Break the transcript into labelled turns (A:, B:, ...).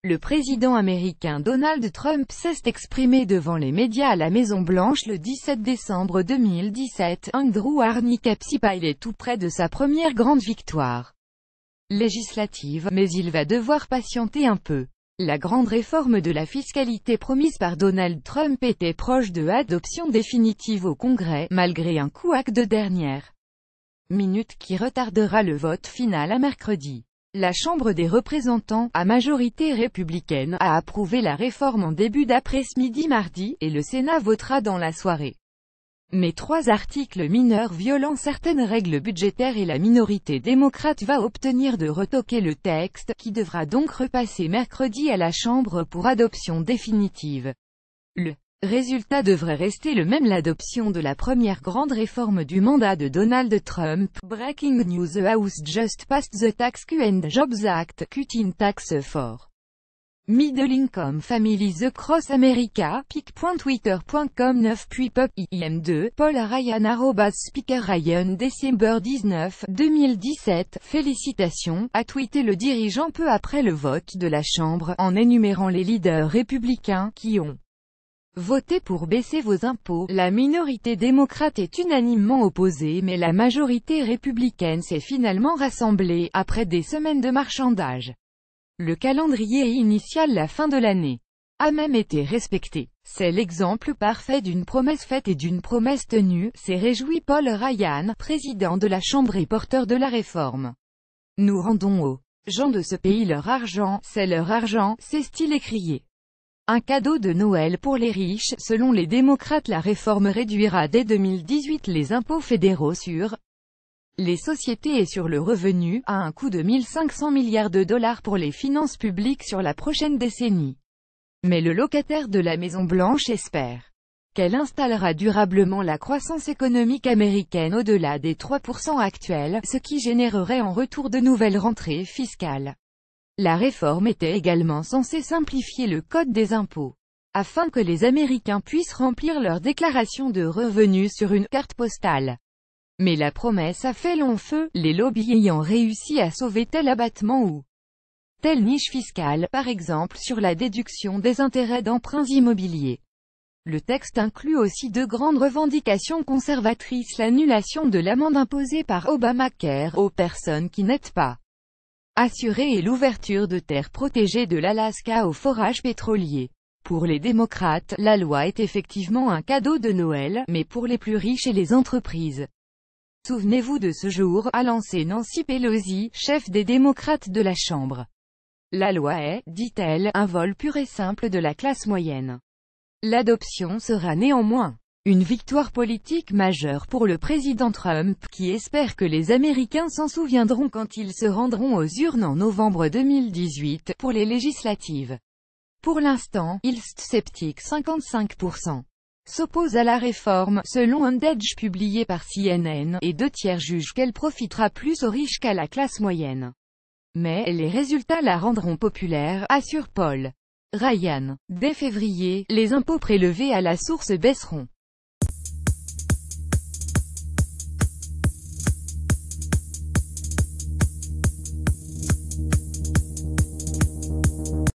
A: Le président américain Donald Trump s'est exprimé devant les médias à la Maison-Blanche le 17 décembre 2017. Andrew Arnicapsipile est tout près de sa première grande victoire législative, mais il va devoir patienter un peu. La grande réforme de la fiscalité promise par Donald Trump était proche de adoption définitive au Congrès, malgré un couac de dernière minute qui retardera le vote final à mercredi. La Chambre des représentants, à majorité républicaine, a approuvé la réforme en début d'après-midi mardi, et le Sénat votera dans la soirée. Mais 3 articles mineurs violant certaines règles budgétaires et la minorité démocrate va obtenir de retoquer le texte, qui devra donc repasser mercredi à la Chambre pour adoption définitive. Le résultat devrait rester le même. L'adoption de la première grande réforme du mandat de Donald Trump. Breaking news: The House just passed the Tax Cuts and Jobs Act, cutting taxes for middle-income families across America. pic.twitter.com 9 puis pop im2 Paul Ryan @Speaker Ryan Décembre 19, 2017. Félicitations, a tweeté le dirigeant peu après le vote de la Chambre, en énumérant les leaders républicains qui ont voté pour baisser vos impôts. La minorité démocrate est unanimement opposée, mais la majorité républicaine s'est finalement rassemblée, après des semaines de marchandage. Le calendrier initial, la fin de l'année, a même été respecté. C'est l'exemple parfait d'une promesse faite et d'une promesse tenue, s'est réjoui Paul Ryan, président de la Chambre et porteur de la réforme. Nous rendons aux gens de ce pays leur argent, c'est leur argent, s'est-il écrié. Un cadeau de Noël pour les riches. Selon les démocrates, la réforme réduira dès 2018 les impôts fédéraux sur les sociétés et sur le revenu, à un coût de 1 500 milliards de dollars pour les finances publiques sur la prochaine décennie. Mais le locataire de la Maison-Blanche espère qu'elle installera durablement la croissance économique américaine au-delà des 3% actuels, ce qui générerait en retour de nouvelles rentrées fiscales. La réforme était également censée simplifier le code des impôts, afin que les Américains puissent remplir leur déclaration de revenus sur une carte postale. Mais la promesse a fait long feu, les lobbies ayant réussi à sauver tel abattement ou telle niche fiscale, par exemple sur la déduction des intérêts d'emprunts immobiliers. Le texte inclut aussi 2 grandes revendications conservatrices: l'annulation de l'amende imposée par Obamacare aux personnes qui n'aident pas assurées et l'ouverture de terres protégées de l'Alaska aux forages pétroliers. Pour les démocrates, la loi est effectivement un cadeau de Noël, mais pour les plus riches et les entreprises. Souvenez-vous de ce jour, a lancé Nancy Pelosi, chef des démocrates de la Chambre. La loi est, dit-elle, un vol pur et simple de la classe moyenne. L'adoption sera néanmoins une victoire politique majeure pour le président Trump, qui espère que les Américains s'en souviendront quand ils se rendront aux urnes en novembre 2018, pour les législatives. Pour l'instant, il est sceptique. 55% s'oppose à la réforme, selon un sondage publié par CNN, et 2 tiers jugent qu'elle profitera plus aux riches qu'à la classe moyenne. Mais les résultats la rendront populaire, assure Paul Ryan. Dès février, les impôts prélevés à la source baisseront.